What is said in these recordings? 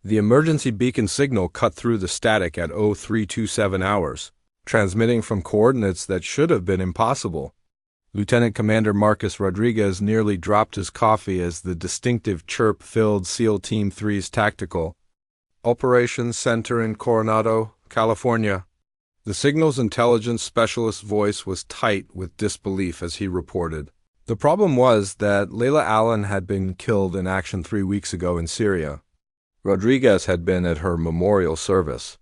The emergency beacon signal cut through the static at 0327 hours, transmitting from coordinates that should have been impossible. Lieutenant Commander Marcus Rodriguez nearly dropped his coffee as the distinctive chirp filled SEAL Team 3's tactical Operations Center in Coronado, California. The signal's intelligence specialist's voice was tight with disbelief as he reported. The problem was that Layla Allen had been killed in action 3 weeks ago in Syria. Rodriguez had been at her memorial service.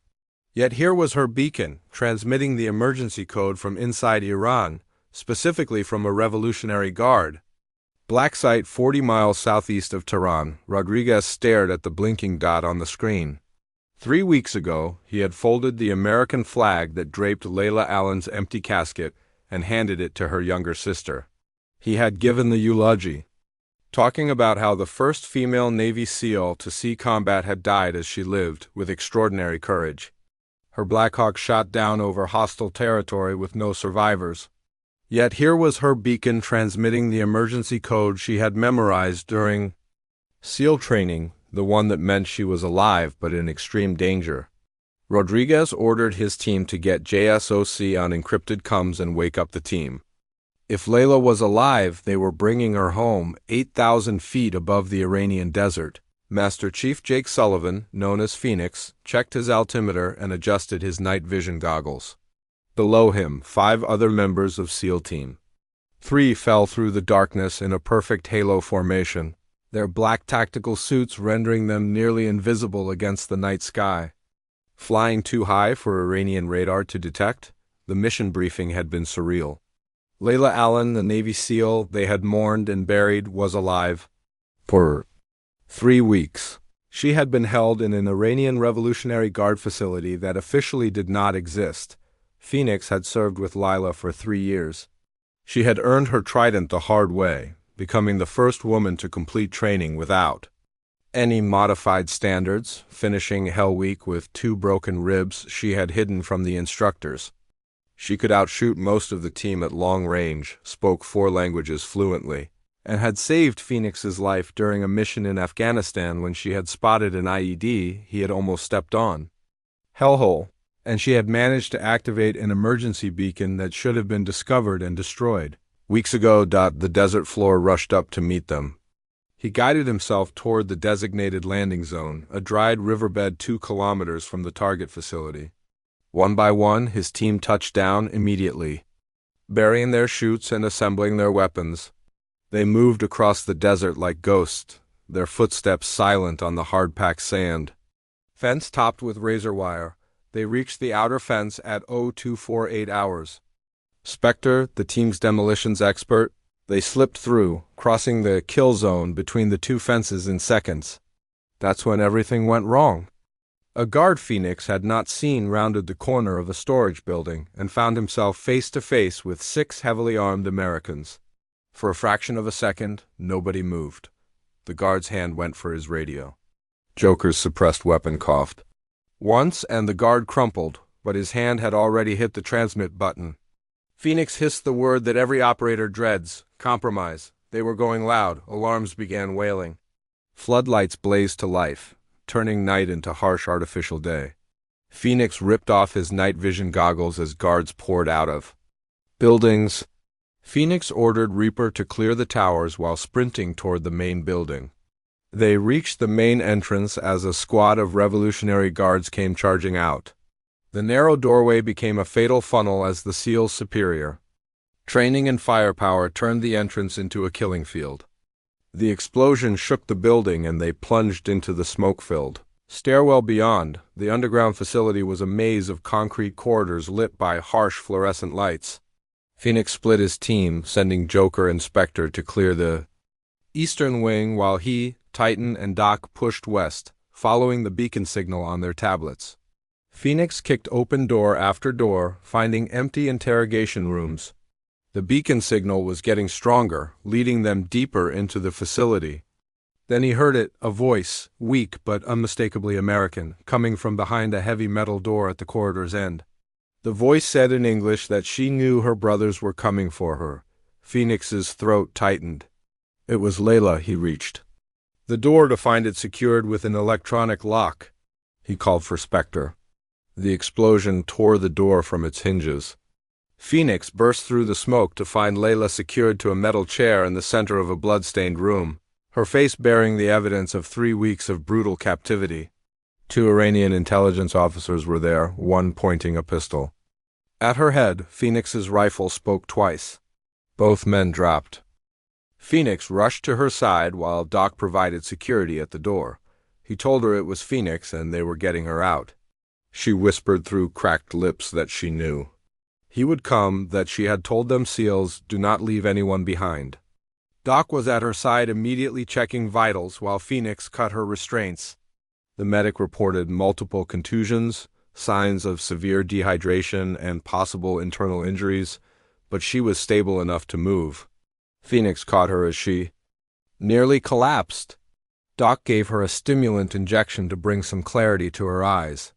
Yet here was her beacon, transmitting the emergency code from inside Iran, specifically from a Revolutionary Guard. Black site 40 miles southeast of Tehran, Rodriguez stared at the blinking dot on the screen. 3 weeks ago, he had folded the American flag that draped Layla Allen's empty casket and handed it to her younger sister. He had given the eulogy, talking about how the first female Navy SEAL to see combat had died as she lived, with extraordinary courage. Her Black Hawk shot down over hostile territory with no survivors. Yet here was her beacon transmitting the emergency code she had memorized during SEAL training, the one that meant she was alive but in extreme danger. Rodriguez ordered his team to get JSOC on encrypted comms and wake up the team. If Layla was alive, they were bringing her home 8,000 feet above the Iranian desert. Master Chief Jake Sullivan, known as Phoenix, checked his altimeter and adjusted his night vision goggles. Below him, 5 other members of SEAL Team. 3 fell through the darkness in a perfect halo formation, their black tactical suits rendering them nearly invisible against the night sky. Flying too high for Iranian radar to detect, the mission briefing had been surreal. Layla Allen, the Navy SEAL they had mourned and buried, was alive. For 3 weeks, she had been held in an Iranian Revolutionary Guard facility that officially did not exist. Phoenix had served with Layla for 3 years. She had earned her trident the hard way, becoming the first woman to complete training without any modified standards, finishing Hell Week with 2 broken ribs she had hidden from the instructors. She could outshoot most of the team at long range, spoke 4 languages fluently, and had saved Phoenix's life during a mission in Afghanistan when she had spotted an IED he had almost stepped on. Hellhole. And she had managed to activate an emergency beacon that should have been discovered and destroyed. Weeks ago, the desert floor rushed up to meet them. He guided himself toward the designated landing zone, a dried riverbed 2 kilometers from the target facility. One by one, his team touched down immediately. Burying their chutes and assembling their weapons, they moved across the desert like ghosts, their footsteps silent on the hard-packed sand. Fence topped with razor wire, they reached the outer fence at 0248 hours. Spectre, the team's demolitions expert, they slipped through, crossing the kill zone between the 2 fences in seconds. That's when everything went wrong. A guard Phoenix had not seen rounded the corner of a storage building and found himself face to face with 6 heavily armed Americans. For a fraction of a second, nobody moved. The guard's hand went for his radio. Joker's suppressed weapon coughed. Once, and the guard crumpled, but his hand had already hit the transmit button. Phoenix hissed the word that every operator dreads: compromise. They were going loud. Alarms began wailing. Floodlights blazed to life, turning night into harsh artificial day. Phoenix ripped off his night vision goggles as guards poured out of buildings. Phoenix ordered Reaper to clear the towers while sprinting toward the main building. They reached the main entrance as a squad of Revolutionary Guards came charging out. The narrow doorway became a fatal funnel as the SEAL's superior training and firepower turned the entrance into a killing field. The explosion shook the building and they plunged into the smoke-filled stairwell beyond. The underground facility was a maze of concrete corridors lit by harsh fluorescent lights. Phoenix split his team, sending Joker and Spectre to clear the eastern wing while he, Titan, and Doc pushed west, following the beacon signal on their tablets. Phoenix kicked open door after door, finding empty interrogation rooms. The beacon signal was getting stronger, leading them deeper into the facility. Then he heard it, a voice, weak but unmistakably American, coming from behind a heavy metal door at the corridor's end. The voice said in English that she knew her brothers were coming for her. Phoenix's throat tightened. It was Layla he reached. the door to find it secured with an electronic lock. He called for Spectre. The explosion tore the door from its hinges. Phoenix burst through the smoke to find Layla secured to a metal chair in the center of a blood-stained room, her face bearing the evidence of 3 weeks of brutal captivity. 2 Iranian intelligence officers were there, one pointing a pistol. At her head, Phoenix's rifle spoke twice. Both men dropped. Phoenix rushed to her side while Doc provided security at the door. He told her it was Phoenix and they were getting her out. She whispered through cracked lips that she knew. He would come, that she had told them SEALs, do not leave anyone behind. Doc was at her side immediately checking vitals while Phoenix cut her restraints. The medic reported multiple contusions, signs of severe dehydration, and possible internal injuries, but she was stable enough to move. Phoenix caught her as she nearly collapsed. Doc gave her a stimulant injection to bring some clarity to her eyes.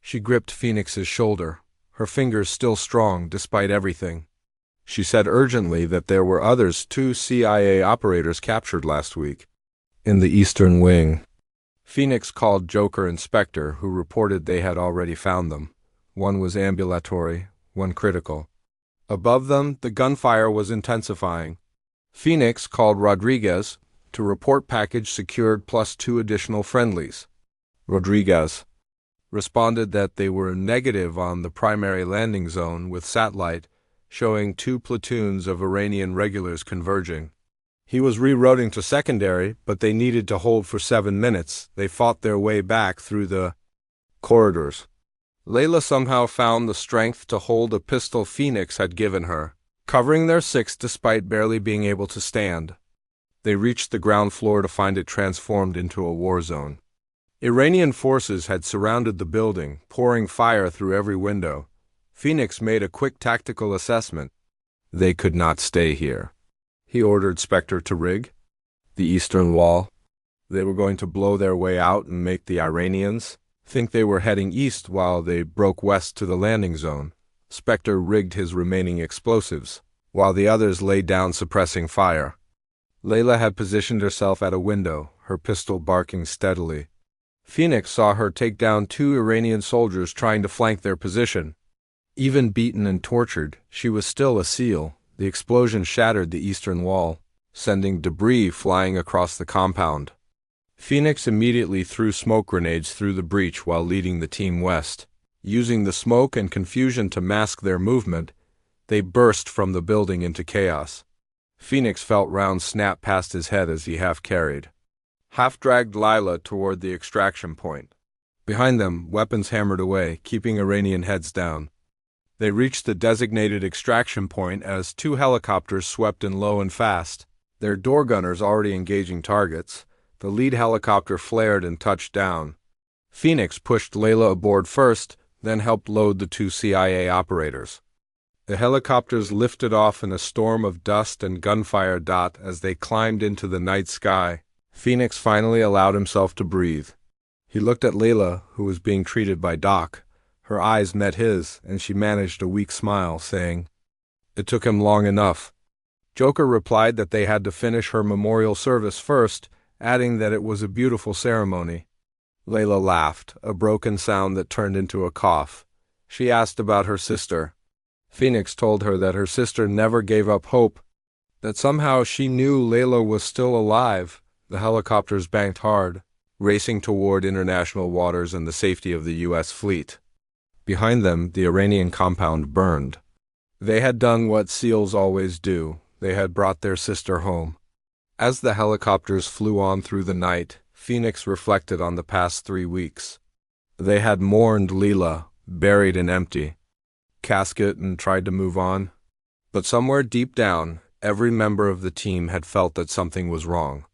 She gripped Phoenix's shoulder, her fingers still strong despite everything. She said urgently that there were others, 2 CIA operators captured last week. In the Eastern Wing. Phoenix called Joker and Spectre, who reported they had already found them. One was ambulatory, one critical. Above them, the gunfire was intensifying. Phoenix called Rodriguez to report package secured plus 2 additional friendlies. Rodriguez responded that they were negative on the primary landing zone with satellite, showing 2 platoons of Iranian regulars converging. He was rerouting to secondary, but they needed to hold for 7 minutes. They fought their way back through the corridors. Layla somehow found the strength to hold a pistol Phoenix had given her, covering their 6 despite barely being able to stand. They reached the ground floor to find it transformed into a war zone. Iranian forces had surrounded the building, pouring fire through every window. Phoenix made a quick tactical assessment. They could not stay here. He ordered Spectre to rig the eastern wall. They were going to blow their way out and make the Iranians think they were heading east while they broke west to the landing zone. Spectre rigged his remaining explosives, while the others lay down suppressing fire. Layla had positioned herself at a window, her pistol barking steadily. Phoenix saw her take down 2 Iranian soldiers trying to flank their position. Even beaten and tortured, she was still a SEAL. The explosion shattered the eastern wall, sending debris flying across the compound. Phoenix immediately threw smoke grenades through the breach while leading the team west. Using the smoke and confusion to mask their movement, they burst from the building into chaos. Phoenix felt rounds snap past his head as he half-carried. Half-dragged Layla toward the extraction point. Behind them, weapons hammered away, keeping Iranian heads down. They reached the designated extraction point as 2 helicopters swept in low and fast, their door gunners already engaging targets. The lead helicopter flared and touched down. Phoenix pushed Layla aboard first, then helped load the 2 CIA operators. The helicopters lifted off in a storm of dust and gunfire as they climbed into the night sky. Phoenix finally allowed himself to breathe. He looked at Layla, who was being treated by Doc. Her eyes met his, and she managed a weak smile, saying, "It took him long enough." Joker replied that they had to finish her memorial service first, adding that it was a beautiful ceremony. Layla laughed, a broken sound that turned into a cough. She asked about her sister. Phoenix told her that her sister never gave up hope, that somehow she knew Layla was still alive. The helicopters banked hard, racing toward international waters and the safety of the U.S. fleet. Behind them, the Iranian compound burned. They had done what SEALs always do. They had brought their sister home. As the helicopters flew on through the night, Phoenix reflected on the past 3 weeks. They had mourned Layla, buried and empty, casket, and tried to move on. But somewhere deep down, every member of the team had felt that something was wrong.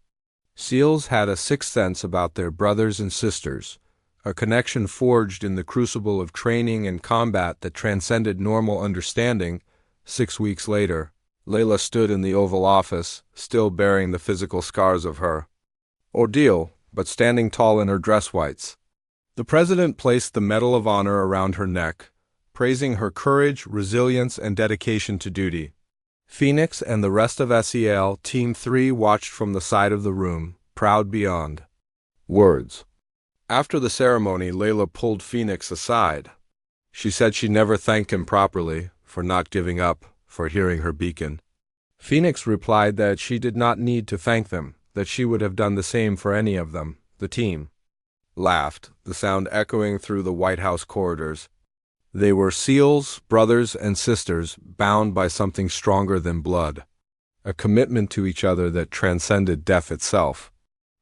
SEALs had a sixth sense about their brothers and sisters, a connection forged in the crucible of training and combat that transcended normal understanding. 6 weeks later, Layla stood in the Oval Office, still bearing the physical scars of her ordeal, but standing tall in her dress whites. The president placed the Medal of Honor around her neck, praising her courage, resilience, and dedication to duty. Phoenix and the rest of SEAL Team 3 watched from the side of the room, proud beyond words. After the ceremony, Layla pulled Phoenix aside. She said she never thanked him properly for not giving up, for hearing her beacon. Phoenix replied that she did not need to thank them, that she would have done the same for any of them. The team laughed, the sound echoing through the White House corridors. They were SEALs, brothers and sisters, bound by something stronger than blood, a commitment to each other that transcended death itself.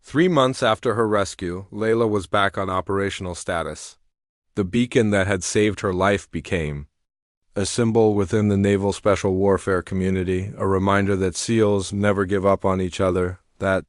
3 months after her rescue, Layla was back on operational status. The beacon that had saved her life became a symbol within the Naval Special Warfare community, a reminder that SEALs never give up on each other, that